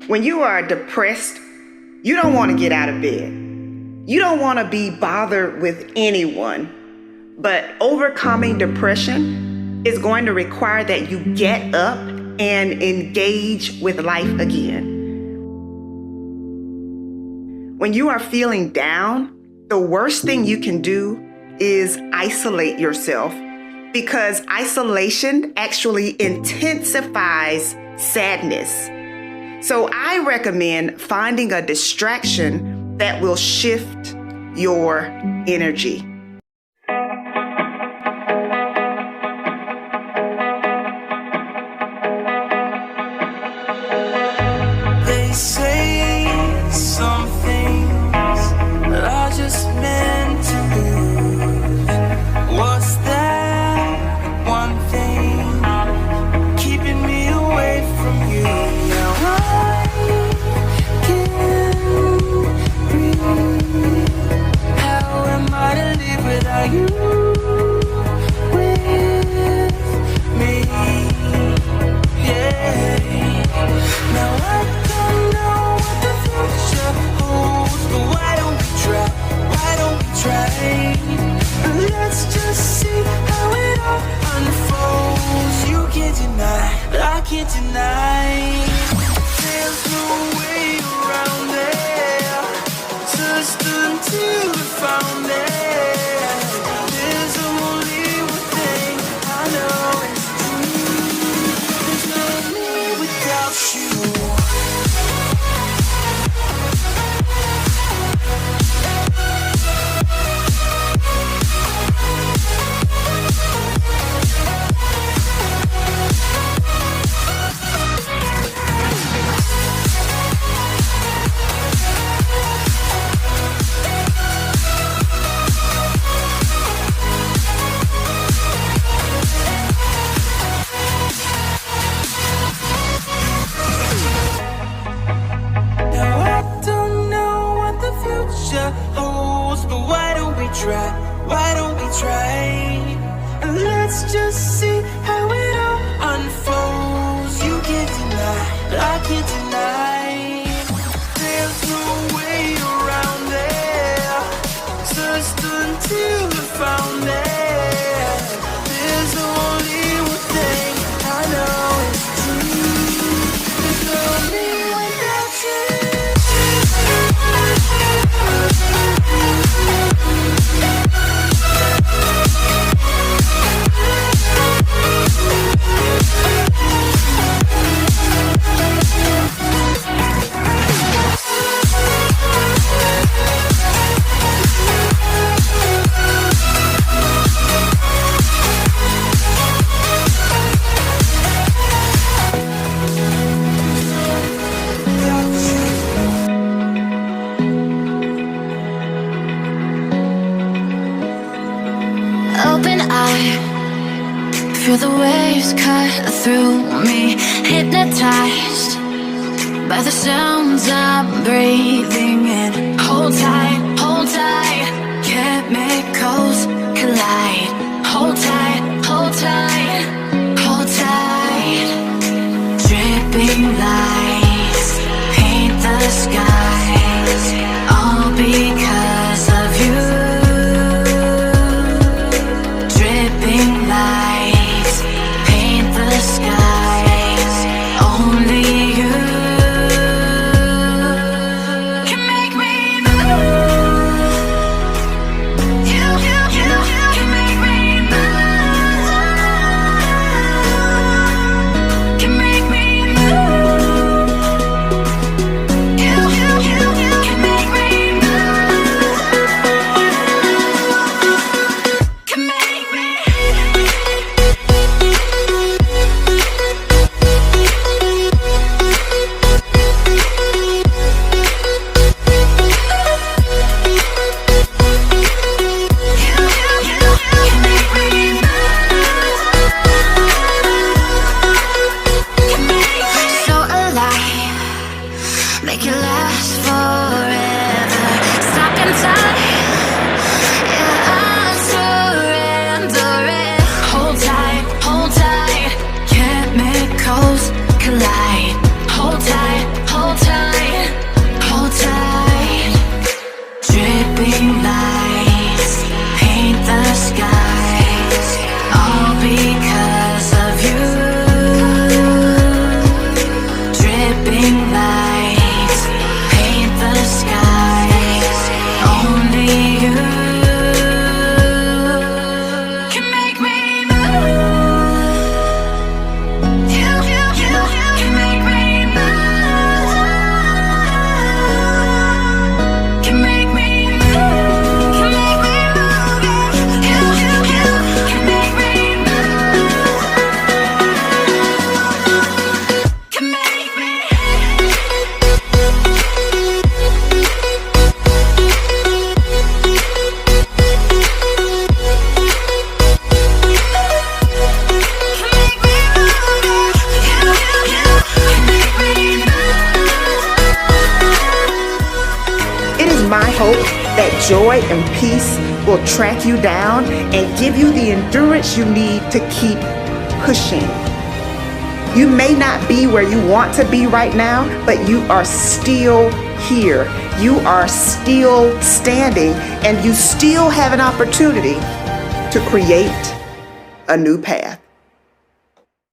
When you are depressed, you don't want to get out of bed. You don't want to be bothered with anyone. But overcoming depression is going to require that you get up and engage with life again. When you are feeling down, the worst thing you can do is isolate yourself, because isolation actually intensifies sadness. So I recommend finding a distraction that will shift your energy. They say some things are just meant to lose. What's that one thing keeping me away from you? Now I can't breathe. How am I to live without you with me? Yeah. Now I don't know what the future holds, but why don't we try? Why don't we try? Let's just see how it all unfolds. You can't deny, but I can't deny. There's no way around it. Just until we found it. There's only one thing I know is true. There's no me without you. Holds, but why don't we try? Why don't we try? Let's just see how it all unfolds. You can't deny, but I can't deny. There's no way around it. Just until we found it. There's only one thing I know is true. There's no me without you. Open eye, feel the waves cut through me. Hypnotized by the sounds I'm breathing in. Hold tight, chemicals collide. Hold tight, hold tight, hold tight. Dripping lights paint the skies, all because of you. Lights paint the skies. Only you can make me move. You can make me move. Can make me move. You can make me move. Can make me. Make it last forever. Stop in time. Yeah, I'm surrendering. Hold tight. Chemicals collide. Hold tight, hold tight. Sweeping lights paint the skies. Only you can make me move. You can make me move. Can make me move. Can make me move. You can make me move. Can make me. It is my hope that joy and peace will track you down and give you the endurance you need to keep pushing. You may not be where you want to be right now, but you are still here. You are still standing, and you still have an opportunity to create a new path.